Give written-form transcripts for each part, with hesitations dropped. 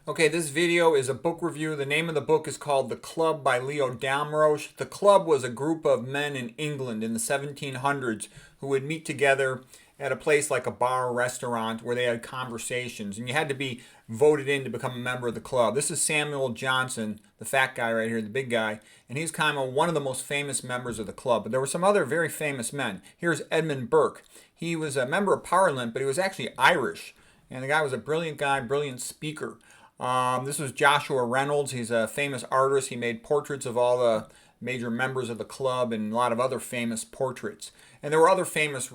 Okay, this video is a book review. The name of the book is called The Club by Leo Damrosch. The Club was a group of men in England in the 1700s who would meet together at a place like a bar or restaurant where they had conversations, and you had to be voted in to become a member of the club. This is Samuel Johnson, the fat guy right here, the big guy, and he's kind of one of the most famous members of the club. But there were some other very famous men. Here's Edmund Burke. He was a member of Parliament, but he was actually Irish, and the guy was a brilliant guy, brilliant speaker. This was Joshua Reynolds. He's a famous artist. He made portraits of all the major members of the club and a lot of other famous portraits. And there were other famous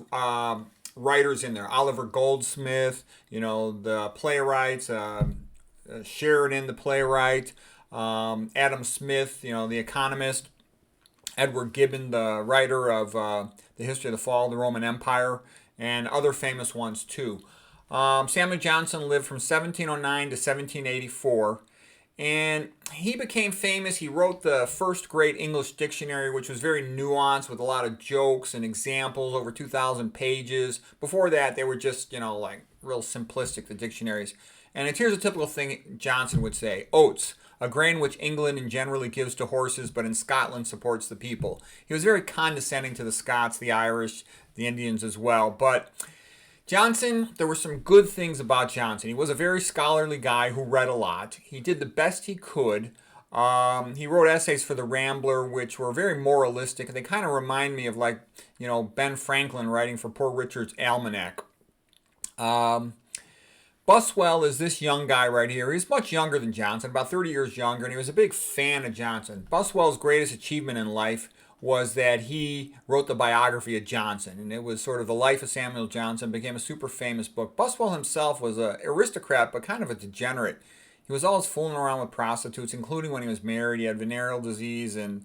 writers in there. Oliver Goldsmith, the playwrights, Sheridan, the playwright, Adam Smith, the economist, Edward Gibbon, the writer of The History of the Fall of the Roman Empire, and other famous ones too. Samuel Johnson lived from 1709 to 1784, and he became famous. He wrote the first great English dictionary, which was very nuanced with a lot of jokes and examples, over 2,000 pages. Before that, they were just, like real simplistic, the dictionaries. And here's a typical thing Johnson would say: oats, a grain which England generally gives to horses, but in Scotland supports the people. He was very condescending to the Scots, the Irish, the Indians as well. But Johnson, there were some good things about Johnson. He was a very scholarly guy who read a lot. He did the best he could. He wrote essays for the Rambler, which were very moralistic. They kind of remind me of Ben Franklin writing for Poor Richard's Almanac. Buswell is this young guy right here. He's much younger than Johnson, about 30 years younger, and he was a big fan of Johnson. Buswell's greatest achievement in life was that he wrote the biography of Johnson, and it was sort of the life of Samuel Johnson. Became a super famous book. Buswell himself was an aristocrat, but kind of a degenerate. He was always fooling around with prostitutes, including when he was married. He had venereal disease, and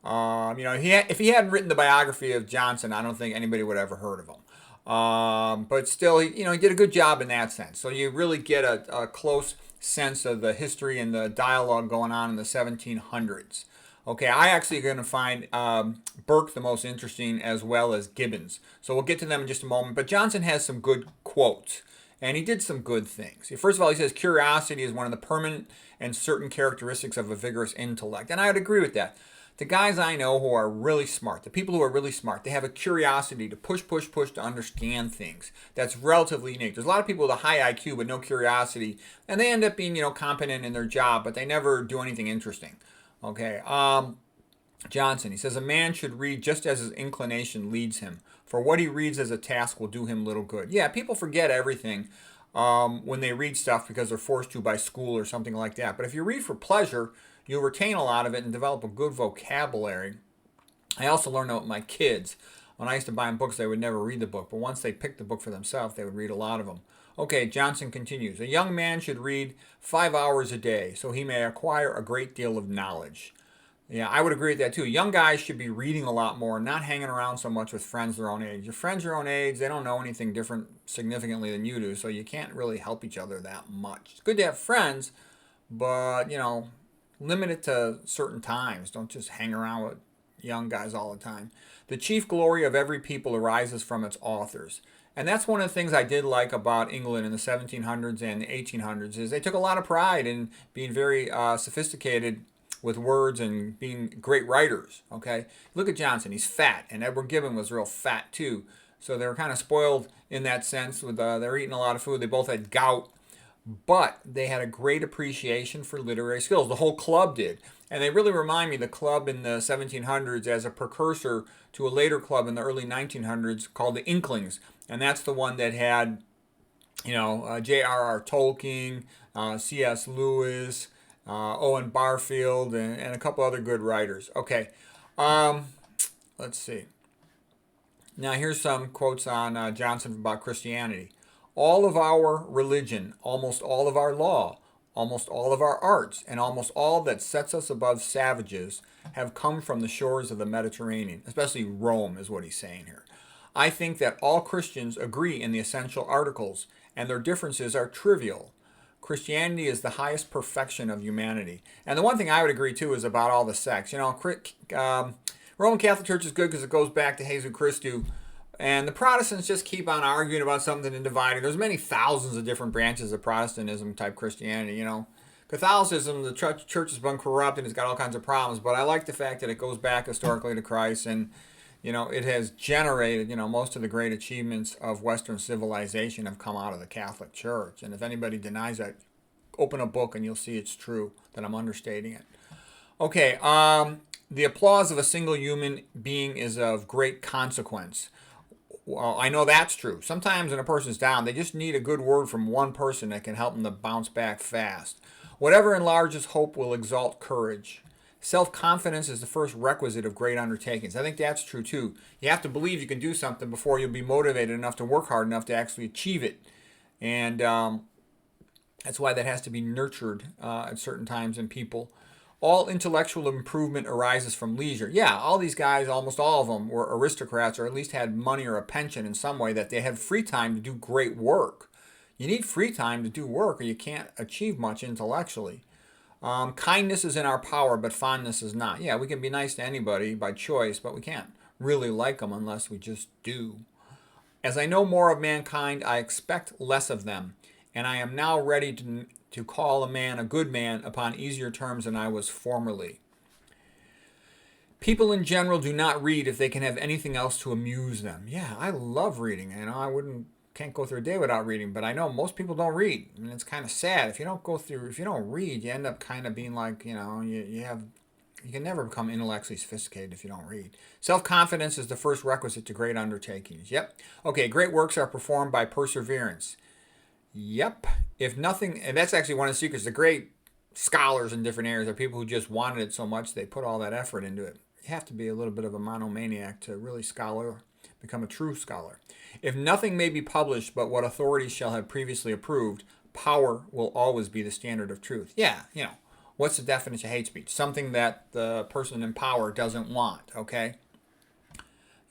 if he hadn't written the biography of Johnson, I don't think anybody would have ever heard of him. But still, he did a good job in that sense. So you really get a close sense of the history and the dialogue going on in the 1700s. Okay, I actually going to find Burke the most interesting, as well as Gibbons. So we'll get to them in just a moment. But Johnson has some good quotes, and he did some good things. First of all, he says curiosity is one of the permanent and certain characteristics of a vigorous intellect. And I would agree with that. The guys I know who are really smart, the people who are really smart, they have a curiosity to push to understand things. That's relatively unique. There's a lot of people with a high IQ but no curiosity, and they end up being, competent in their job, but they never do anything interesting. Okay, Johnson, he says, a man should read just as his inclination leads him, for what he reads as a task will do him little good. Yeah, people forget everything when they read stuff because they're forced to by school or something like that. But if you read for pleasure, you'll retain a lot of it and develop a good vocabulary. I also learned that with my kids. When I used to buy them books, they would never read the book, but once they picked the book for themselves, they would read a lot of them. Okay, Johnson continues. A young man should read 5 hours a day so he may acquire a great deal of knowledge. Yeah, I would agree with that too. Young guys should be reading a lot more, not hanging around so much with friends their own age. Your friends your own age, they don't know anything different significantly than you do, so you can't really help each other that much. It's good to have friends, but, limit it to certain times. Don't just hang around with young guys all the time. The chief glory of every people arises from its authors. And that's one of the things I did like about England in the 1700s and the 1800s is they took a lot of pride in being very sophisticated with words and being great writers. Okay, look at Johnson; he's fat, and Edward Gibbon was real fat too. So they were kind of spoiled in that sense. With they were eating a lot of food. They both had gout, but they had a great appreciation for literary skills. The whole club did. And they really remind me of the club in the 1700s as a precursor to a later club in the early 1900s called the Inklings. And that's the one that had, J.R.R. Tolkien, C.S. Lewis, Owen Barfield, and a couple other good writers. Okay, let's see. Now here's some quotes on Johnson about Christianity. All of our religion, almost all of our law, almost all of our arts, and almost all that sets us above savages have come from the shores of the Mediterranean, especially Rome is what he's saying here. I think that all Christians agree in the essential articles, and their differences are trivial. Christianity is the highest perfection of humanity. And the one thing I would agree to is about all the sects. Roman Catholic Church is good because it goes back to Jesus Christus. And the Protestants just keep on arguing about something and dividing. There's many thousands of different branches of Protestantism type Christianity, Catholicism, the church has been corrupt and it's got all kinds of problems, but I like the fact that it goes back historically to Christ, and it has generated, most of the great achievements of Western civilization have come out of the Catholic Church. And if anybody denies that, open a book and you'll see it's true, that I'm understating it. Okay, the applause of a single human being is of great consequence. Well, I know that's true. Sometimes when a person's down, they just need a good word from one person that can help them to bounce back fast. Whatever enlarges hope will exalt courage. Self-confidence is the first requisite of great undertakings. I think that's true too. You have to believe you can do something before you'll be motivated enough to work hard enough to actually achieve it. And that's why that has to be nurtured at certain times in people. All intellectual improvement arises from leisure. Yeah, all these guys, almost all of them, were aristocrats or at least had money or a pension in some way that they had free time to do great work. You need free time to do work or you can't achieve much intellectually. Kindness is in our power, but fondness is not. Yeah, we can be nice to anybody by choice, but we can't really like them unless we just do. As I know more of mankind, I expect less of them, and I am now ready to call a man a good man upon easier terms than I was formerly. People in general do not read if they can have anything else to amuse them. Yeah, I love reading. Can't go through a day without reading, but I know most people don't read, and it's kind of sad. If you don't read, you end up kind of being like, you can never become intellectually sophisticated if you don't read. Self-confidence is the first requisite to great undertakings. Yep. Okay, great works are performed by perseverance. Yep. If nothing, and that's actually one of the secrets. The great scholars in different areas are people who just wanted it so much they put all that effort into it. You have to be a little bit of a monomaniac to really become a true scholar. If nothing may be published but what authorities shall have previously approved, power will always be the standard of truth. Yeah, what's the definition of hate speech? Something that the person in power doesn't want, okay?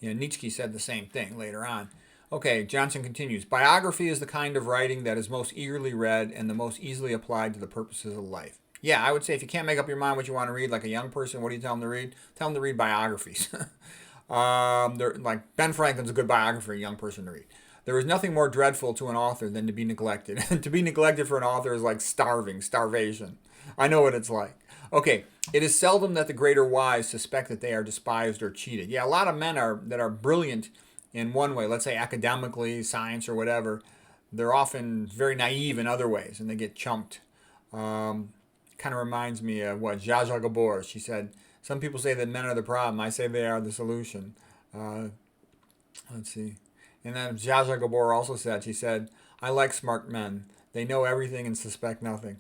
Nietzsche said the same thing later on. Okay, Johnson continues. Biography is the kind of writing that is most eagerly read and the most easily applied to the purposes of life. Yeah, I would say if you can't make up your mind what you want to read, like a young person, what do you tell them to read? Tell them to read biographies. Like Ben Franklin's a good biography for a young person to read. There is nothing more dreadful to an author than to be neglected. To be neglected for an author is like starvation. I know what it's like. Okay, it is seldom that the great or wise suspect that they are despised or cheated. Yeah, a lot of men that are brilliant in one way, let's say academically, science or whatever, they're often very naive in other ways, and they get chumped. Kind of reminds me of what Zsa Zsa Gabor. She said, some people say that men are the problem. I say they are the solution. Let's see. And then Zsa Zsa Gabor also said, she said, I like smart men. They know everything and suspect nothing.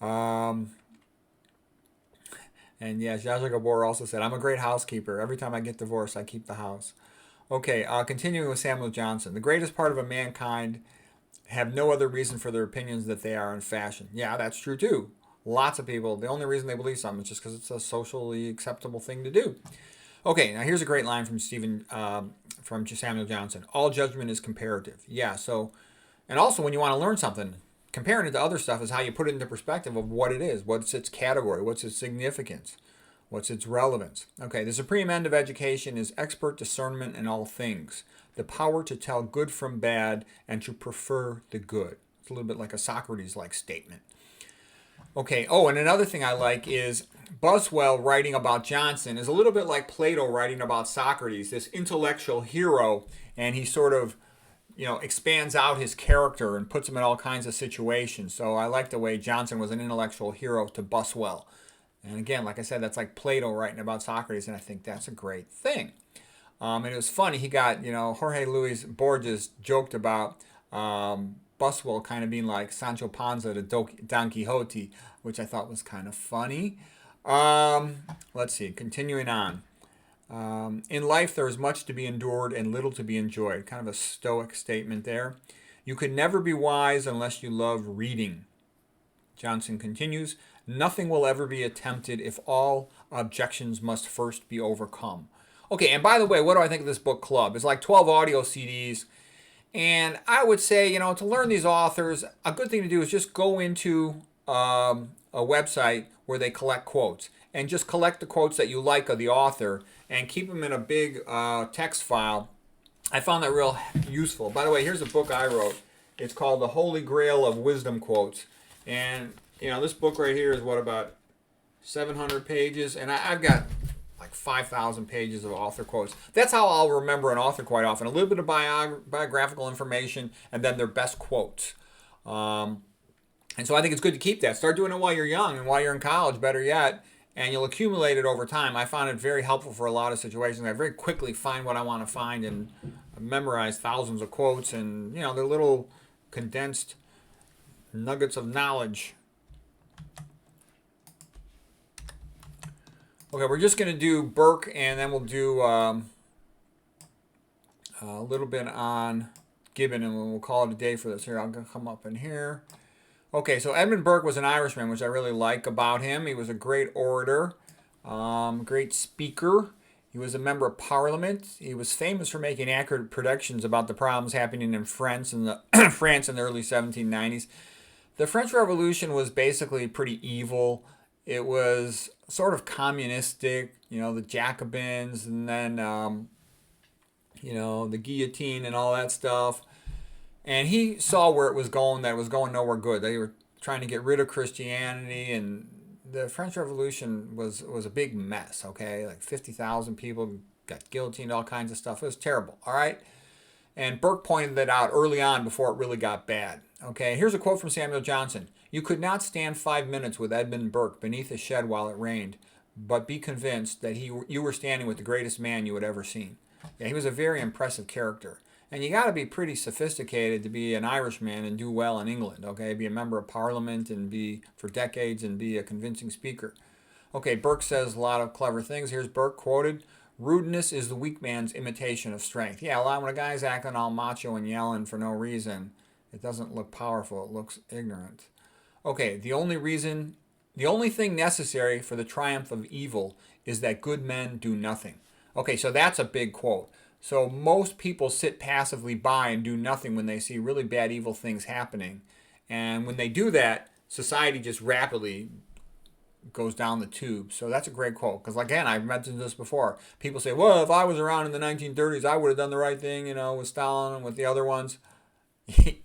And yeah, Zsa Zsa Gabor also said, I'm a great housekeeper. Every time I get divorced, I keep the house. Okay, continuing with Samuel Johnson. The greatest part of mankind have no other reason for their opinions that they are in fashion. Yeah, that's true too. Lots of people, the only reason they believe something is just because it's a socially acceptable thing to do. Okay, now here's a great line from Samuel Johnson. All judgment is comparative. Yeah, so, and also when you want to learn something, comparing it to other stuff is how you put it into perspective of what it is. What's its category? What's its significance? What's its relevance? Okay, the supreme end of education is expert discernment in all things. The power to tell good from bad and to prefer the good. It's a little bit like a Socrates-like statement. Okay, and another thing I like is Boswell writing about Johnson is a little bit like Plato writing about Socrates, this intellectual hero, and he sort of, expands out his character and puts him in all kinds of situations. So I like the way Johnson was an intellectual hero to Boswell. And again, like I said, that's like Plato writing about Socrates, and I think that's a great thing. And it was funny, he got, Jorge Luis Borges joked about Boswell kind of being like Sancho Panza to Don Quixote, which I thought was kind of funny. Let's see, continuing on. In life, there is much to be endured and little to be enjoyed. Kind of a stoic statement there. You can never be wise unless you love reading. Johnson continues, nothing will ever be attempted if all objections must first be overcome. Okay, and by the way, what do I think of this book club? It's like 12 audio CDs. And I would say, to learn these authors, a good thing to do is just go into a website where they collect quotes. And just collect the quotes that you like of the author and keep them in a big text file. I found that real useful. By the way, here's a book I wrote. It's called The Holy Grail of Wisdom Quotes. And this book right here is what, about 700 pages, and I've got like 5,000 pages of author quotes. That's how I'll remember an author quite often. A little bit of biographical information, and then their best quotes. And so I think it's good to keep that. Start doing it while you're young and while you're in college, better yet, and you'll accumulate it over time. I found it very helpful for a lot of situations. I very quickly find what I want to find and memorize thousands of quotes, and they're little condensed nuggets of knowledge. Okay, we're just going to do Burke, and then we'll do a little bit on Gibbon, and we'll call it a day for this. Here, I'll come up in here. Okay, so Edmund Burke was an Irishman, which I really like about him. He was a great orator, great speaker. He was a member of Parliament. He was famous for making accurate predictions about the problems happening in France in the France in the early 1790s. The French Revolution was basically pretty evil. It was sort of communistic, the Jacobins, and then the guillotine and all that stuff. And he saw where it was going, that it was going nowhere good. They were trying to get rid of Christianity, and the French Revolution was a big mess, okay? Like 50,000 people got guillotined, all kinds of stuff. It was terrible, all right? And Burke pointed that out early on before it really got bad, okay? Here's a quote from Samuel Johnson. "You could not stand 5 minutes with Edmund Burke beneath a shed while it rained, but be convinced that you were standing with the greatest man you had ever seen." Yeah, he was a very impressive character. And you got to be pretty sophisticated to be an Irishman and do well in England, okay? Be a member of Parliament and be, for decades, and be a convincing speaker. Okay, Burke says a lot of clever things. Here's Burke quoted, "Rudeness is the weak man's imitation of strength." Yeah, a lot when a guy's acting all macho and yelling for no reason, it doesn't look powerful, it looks ignorant. Okay, the only thing necessary for the triumph of evil is that good men do nothing. Okay, so that's a big quote. So most people sit passively by and do nothing when they see really bad, evil things happening. And when they do that, society just rapidly goes down the tube. So that's a great quote. Because again, I've mentioned this before. People say, well, if I was around in the 1930s, I would have done the right thing, with Stalin and with the other ones.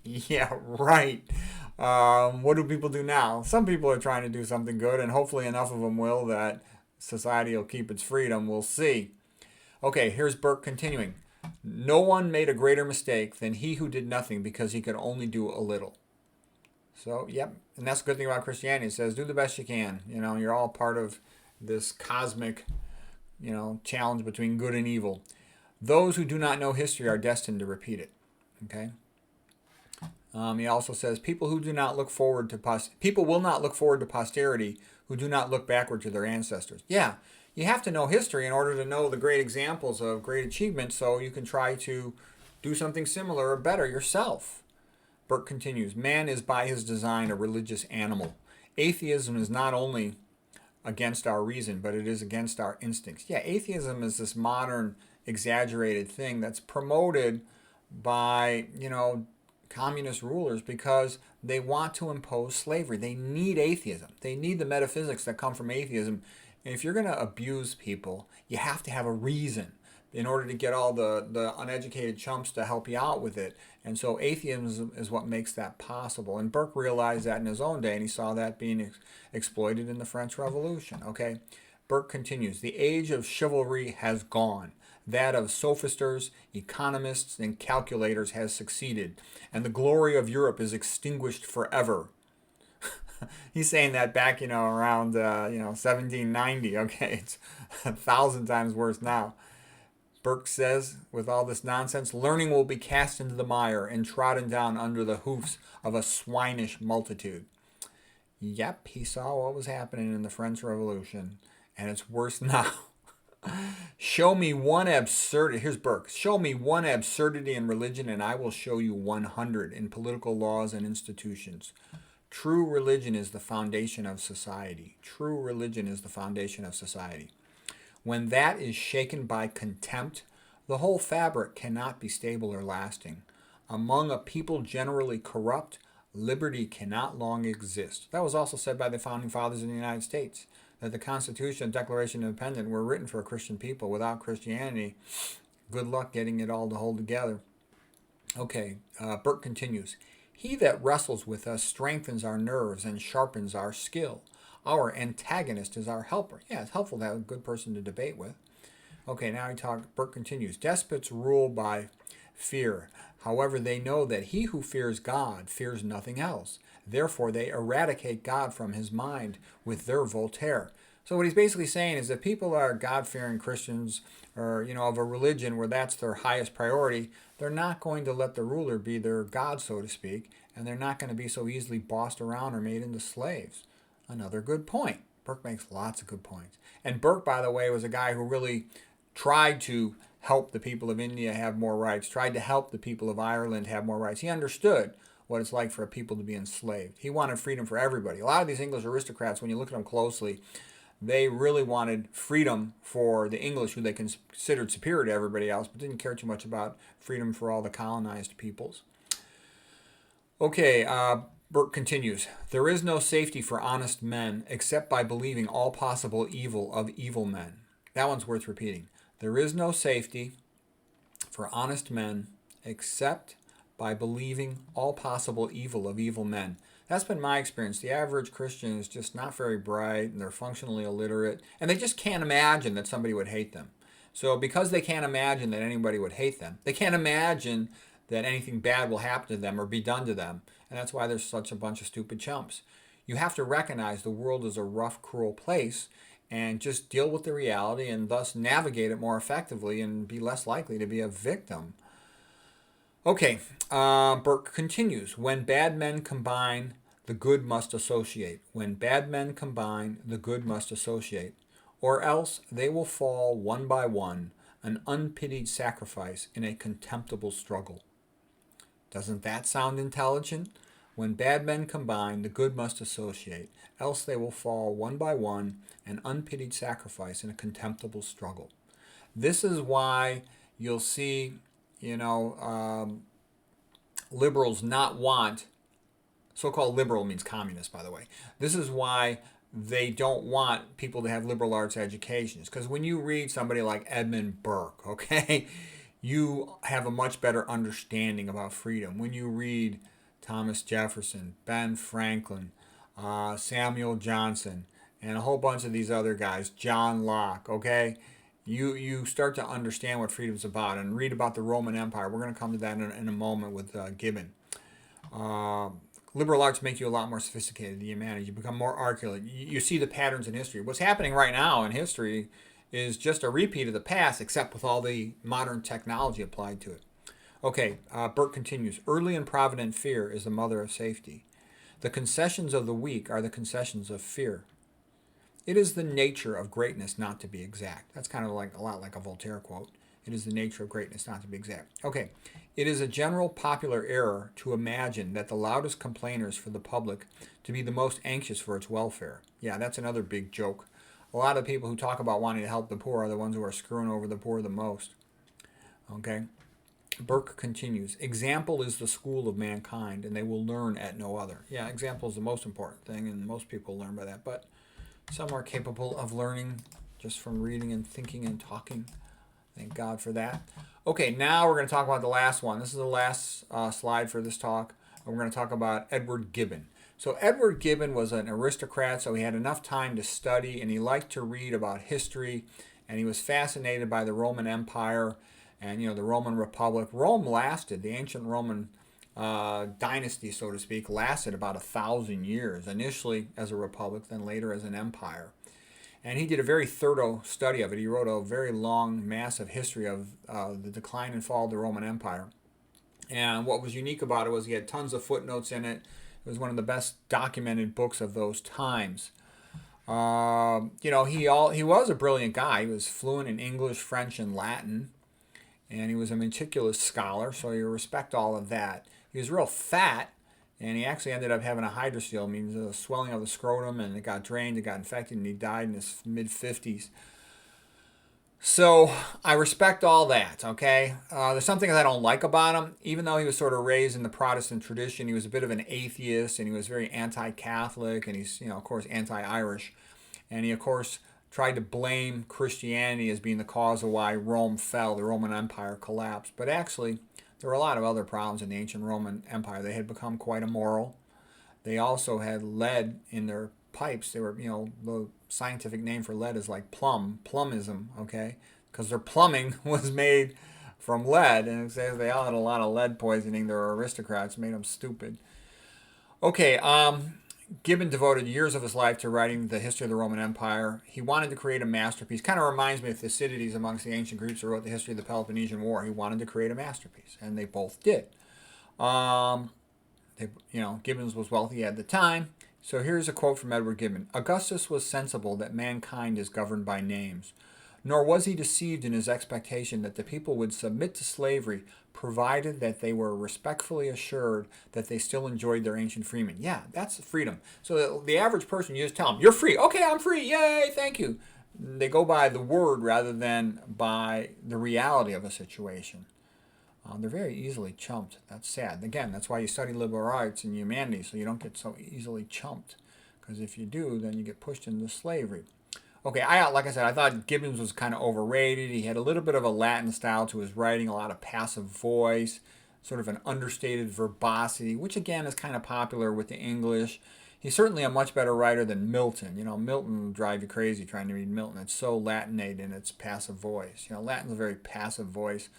Yeah, right. What do people do now? Some people are trying to do something good, and hopefully enough of them will that society will keep its freedom. We'll see. Okay, here's Burke continuing. "No one made a greater mistake than he who did nothing because he could only do a little." So, yep, and that's the good thing about Christianity. It says, do the best you can. You're all part of this cosmic, challenge between good and evil. "Those who do not know history are destined to repeat it." Okay. He also says, people will not look forward to posterity who do not look backward to their ancestors. Yeah. You have to know history in order to know the great examples of great achievements so you can try to do something similar or better yourself. Burke continues, "Man is by his design a religious animal. Atheism is not only against our reason, but it is against our instincts." Yeah, atheism is this modern exaggerated thing that's promoted by, communist rulers because they want to impose slavery. They need atheism. They need the metaphysics that come from atheism. And if you're going to abuse people, you have to have a reason in order to get all the uneducated chumps to help you out with it. And so atheism is what makes that possible. And Burke realized that in his own day, and he saw that being exploited in the French Revolution. Okay, Burke continues, "The age of chivalry has gone. That of sophisters, economists, and calculators has succeeded, and the glory of Europe is extinguished forever." He's saying that back, around, 1790. Okay, it's 1,000 times worse now. Burke says, with all this nonsense, "Learning will be cast into the mire and trodden down under the hoofs of a swinish multitude." Yep, he saw what was happening in the French Revolution, and it's worse now. Here's Burke. "Show me one absurdity in religion, and I will show you 100 in political laws and institutions. True religion is the foundation of society. True religion is the foundation of society. When that is shaken by contempt, the whole fabric cannot be stable or lasting. Among a people generally corrupt, liberty cannot long exist." That was also said by the founding fathers in the United States, that the Constitution and Declaration of Independence were written for Christian people. Without Christianity, good luck getting it all to hold together. Okay, Burke continues. He that wrestles with us strengthens our nerves and sharpens our skill. Our antagonist is our helper. Yeah, it's helpful to have a good person to debate with. Okay, now Burke continues. Despots rule by fear. However, they know that he who fears God fears nothing else. Therefore, they eradicate God from his mind with their Voltaire. So what he's basically saying is that people are God-fearing Christians or, of a religion where that's their highest priority, they're not going to let the ruler be their God, so to speak, and they're not going to be so easily bossed around or made into slaves. Another good point. Burke makes lots of good points. And Burke, by the way, was a guy who really tried to help the people of India have more rights, tried to help the people of Ireland have more rights. He understood what it's like for a people to be enslaved. He wanted freedom for everybody. A lot of these English aristocrats, when you look at them closely, they really wanted freedom for the English, who they considered superior to everybody else, but didn't care too much about freedom for all the colonized peoples. Okay, Burke continues. There is no safety for honest men except by believing all possible evil of evil men. That one's worth repeating. There is no safety for honest men except by believing all possible evil of evil men. That's been my experience. The average Christian is just not very bright, and they're functionally illiterate, and they just can't imagine that somebody would hate them. So because they can't imagine that anybody would hate them, they can't imagine that anything bad will happen to them or be done to them, and that's why there's such a bunch of stupid chumps. You have to recognize the world is a rough, cruel place, and just deal with the reality and thus navigate it more effectively and be less likely to be a victim. Okay, Burke continues. When bad men combine, the good must associate. When bad men combine, the good must associate. Or else they will fall one by one, an unpitied sacrifice in a contemptible struggle. Doesn't that sound intelligent? When bad men combine, the good must associate. Else they will fall one by one, an unpitied sacrifice in a contemptible struggle. This is why you'll see liberals not want, so-called liberal means communist, by the way. This is why they don't want people to have liberal arts educations. Because when you read somebody like Edmund Burke, okay, you have a much better understanding about freedom. When you read Thomas Jefferson, Ben Franklin, Samuel Johnson, and a whole bunch of these other guys, John Locke, okay, you start to understand what freedom's about and read about the Roman Empire. We're going to come to that in a moment with Gibbon. Liberal arts make you a lot more sophisticated than humanity. You become more articulate. You see the patterns in history. What's happening right now in history is just a repeat of the past, except with all the modern technology applied to it. Okay, Burke continues. Early and provident fear is the mother of safety. The concessions of the weak are the concessions of fear. It is the nature of greatness not to be exact. That's kind of like a lot like a Voltaire quote. It is the nature of greatness not to be exact. Okay, it is a general popular error to imagine that the loudest complainers for the public to be the most anxious for its welfare. Yeah, that's another big joke. A lot of people who talk about wanting to help the poor are the ones who are screwing over the poor the most. Okay, Burke continues. Example is the school of mankind, and they will learn at no other. Yeah, example is the most important thing, and most people learn by that, but some are capable of learning just from reading and thinking and talking. Thank God for that. Okay, now we're going to talk about the last one. This is the last slide for this talk. We're going to talk about Edward Gibbon. So Edward Gibbon was an aristocrat, so he had enough time to study, and he liked to read about history, and he was fascinated by the Roman Empire and the Roman Republic. Rome lasted, the ancient Roman dynasty, so to speak, lasted about 1,000 years, initially as a republic, then later as an empire. And he did a very thorough study of it. He wrote a very long, massive history of the decline and fall of the Roman Empire. And what was unique about it was he had tons of footnotes in it. It was one of the best documented books of those times. He was a brilliant guy. He was fluent in English, French, and Latin. And he was a meticulous scholar, so you respect all of that. He was real fat, and he actually ended up having a hydrocele, means a swelling of the scrotum, and it got drained, it got infected, and he died in his mid-50s. So I respect all that, okay? There's some things I don't like about him. Even though he was sort of raised in the Protestant tradition, he was a bit of an atheist, and he was very anti-Catholic, and he's, of course, anti-Irish. And he, of course, tried to blame Christianity as being the cause of why Rome fell, the Roman Empire collapsed. But actually, There were a lot of other problems in the ancient Roman Empire. They had become quite immoral. They also had lead in their pipes. They were, the scientific name for lead is like plumbism, okay? Because their plumbing was made from lead, and it says they all had a lot of lead poisoning. They were aristocrats, made them stupid. Okay, Gibbon devoted years of his life to writing the history of the Roman Empire. He wanted to create a masterpiece. Kind of reminds me of Thucydides amongst the ancient Greeks who wrote the history of the Peloponnesian War. He wanted to create a masterpiece, and they both did. Gibbon was wealthy at the time. So here's a quote from Edward Gibbon. Augustus was sensible that mankind is governed by names, nor was he deceived in his expectation that the people would submit to slavery, provided that they were respectfully assured that they still enjoyed their ancient freedom. Yeah, that's freedom. So the average person, you just tell them, you're free. Okay, I'm free. Yay, thank you. They go by the word rather than by the reality of a situation. They're very easily chumped. That's sad. Again, that's why you study liberal arts and humanities, so you don't get so easily chumped. Because if you do, then you get pushed into slavery. Okay, like I said, I thought Gibbons was kind of overrated. He had a little bit of a Latin style to his writing, a lot of passive voice, sort of an understated verbosity, which again is kind of popular with the English. He's certainly a much better writer than Milton. Milton will drive you crazy trying to read Milton. It's so Latinate in its passive voice. Latin's a very passive voice.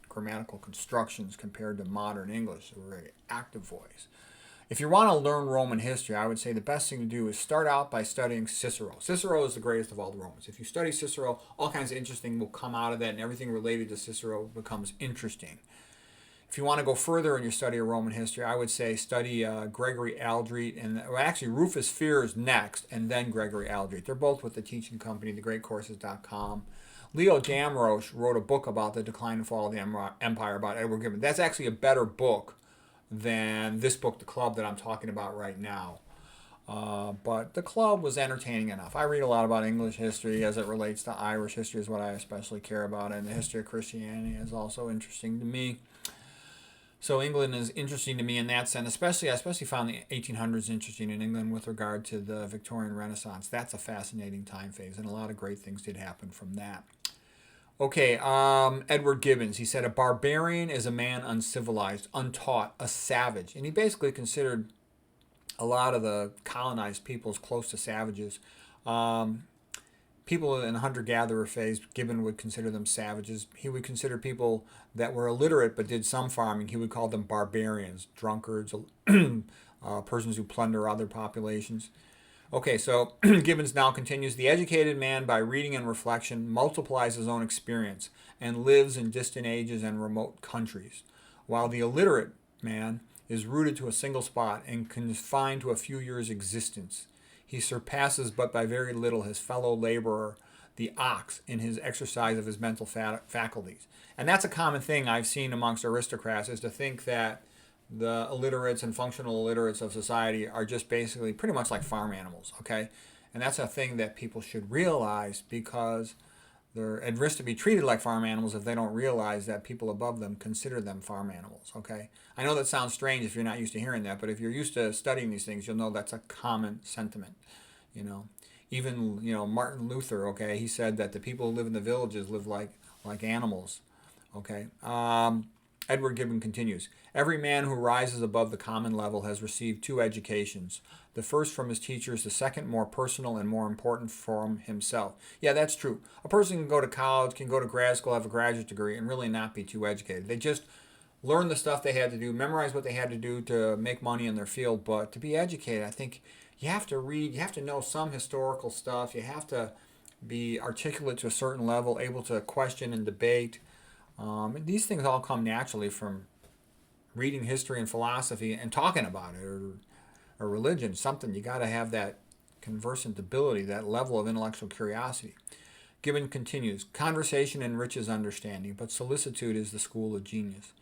Grammatical constructions compared to modern English, a very active voice. If you want to learn Roman history, I would say the best thing to do is start out by studying Cicero. Cicero is the greatest of all the Romans. If you study Cicero, all kinds of interesting will come out of that, and everything related to Cicero becomes interesting. If you want to go further in your study of Roman history, I would say study Gregory Aldrete, and actually Rufus Fears next, and then Gregory Aldrete. They're both with the teaching company, thegreatcourses.com. Leo Damrosch wrote a book about the decline and fall of the empire about Edward Gibbon. That's actually a better book than this book, The Club, that I'm talking about right now. But The Club was entertaining enough. I read a lot about English history as it relates to Irish history is what I especially care about, and the history of Christianity is also interesting to me. So England is interesting to me in that sense, I especially found the 1800s interesting in England with regard to the Victorian Renaissance. That's a fascinating time phase, and a lot of great things did happen from that. Okay, Edward Gibbons, he said, a barbarian is a man uncivilized, untaught, a savage. And he basically considered a lot of the colonized peoples close to savages. People in the hunter-gatherer phase, Gibbon would consider them savages. He would consider people that were illiterate but did some farming, he would call them barbarians, drunkards, persons who plunder other populations. Okay, so Gibbons now continues, the educated man by reading and reflection multiplies his own experience and lives in distant ages and remote countries, while the illiterate man is rooted to a single spot and confined to a few years' existence. He surpasses but by very little his fellow laborer, the ox, in his exercise of his mental faculties. And that's a common thing I've seen amongst aristocrats, is to think that the illiterates and functional illiterates of society are just basically pretty much like farm animals, okay? And that's a thing that people should realize, because they're at risk to be treated like farm animals if they don't realize that people above them consider them farm animals, okay? I know that sounds strange if you're not used to hearing that, but if you're used to studying these things, you'll know that's a common sentiment, Even, Martin Luther, okay, he said that the people who live in the villages live like animals, okay? Edward Gibbon continues, every man who rises above the common level has received two educations. The first from his teachers, the second more personal and more important from himself. Yeah, that's true. A person can go to college, can go to grad school, have a graduate degree, and really not be too educated. They just learn the stuff they had to do, memorize what they had to do to make money in their field. But to be educated, I think you have to read, you have to know some historical stuff, you have to be articulate to a certain level, able to question and debate. These things all come naturally from reading history and philosophy and talking about it, or religion, something. You got to have that conversant ability, that level of intellectual curiosity. Gibbon continues, conversation enriches understanding, but solicitude is the school of genius.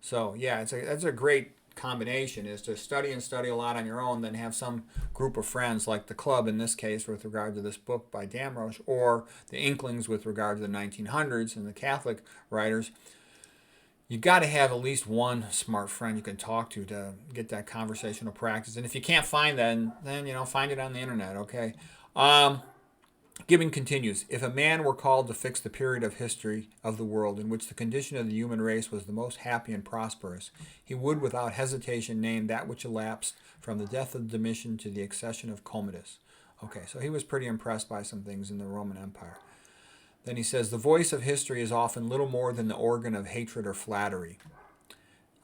So yeah, that's a great combination, is to study a lot on your own, then have some group of friends like the club in this case with regard to this book by Damrosch, or the Inklings with regard to the 1900s and the Catholic writers. You got to have at least one smart friend you can talk to get that conversational practice. And if you can't find that, then find it on the internet, okay? Gibbon continues, if a man were called to fix the period of history of the world in which the condition of the human race was the most happy and prosperous, he would without hesitation name that which elapsed from the death of Domitian to the accession of Commodus. Okay, so he was pretty impressed by some things in the Roman Empire. Then he says, the voice of history is often little more than the organ of hatred or flattery.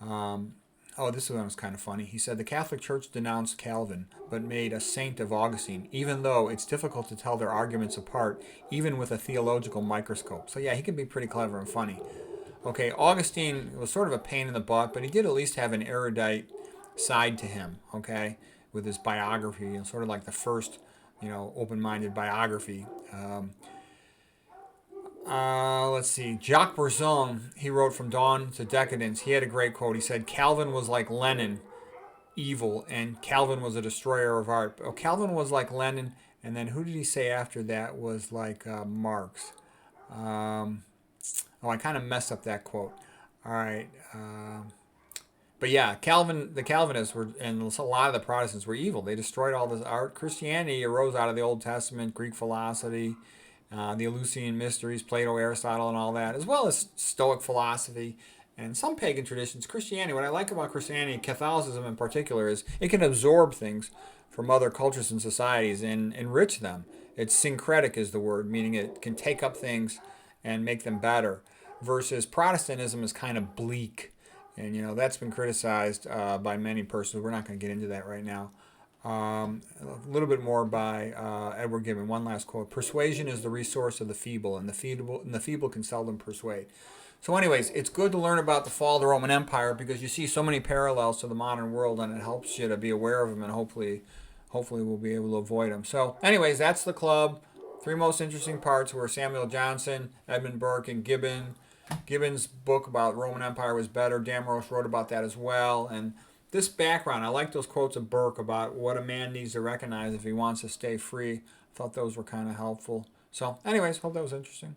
This one was kind of funny. He said the Catholic Church denounced Calvin, but made a saint of Augustine, even though it's difficult to tell their arguments apart, even with a theological microscope. So yeah, he can be pretty clever and funny. Okay, Augustine was sort of a pain in the butt, but he did at least have an erudite side to him, okay, with his biography, sort of like the first, open-minded biography. Let's see. Jacques Bourson, he wrote From Dawn to Decadence. He had a great quote. He said, Calvin was like Lenin, evil, and Calvin was a destroyer of art. Oh, Calvin was like Lenin, and then who did he say after that was like Marx? I kind of messed up that quote. All right. But yeah, the Calvinists were, and a lot of the Protestants were evil. They destroyed all this art. Christianity arose out of the Old Testament, Greek philosophy, the Eleusinian mysteries, Plato, Aristotle, and all that, as well as Stoic philosophy and some pagan traditions. Christianity, what I like about Christianity, Catholicism in particular, is it can absorb things from other cultures and societies and enrich them. It's syncretic is the word, meaning it can take up things and make them better, versus Protestantism is kind of bleak. And, that's been criticized by many persons. We're not going to get into that right now. A little bit more by Edward Gibbon. One last quote. Persuasion is the resource of the feeble, and the feeble can seldom persuade. So anyways, it's good to learn about the fall of the Roman Empire because you see so many parallels to the modern world, and it helps you to be aware of them, and hopefully we'll be able to avoid them. So anyways, that's the club. 3 most interesting parts were Samuel Johnson, Edmund Burke, and Gibbon. Gibbon's book about Roman Empire was better. Damrosch wrote about that as well. And this background, I like those quotes of Burke about what a man needs to recognize if he wants to stay free. I thought those were kind of helpful. So anyways, hope that was interesting.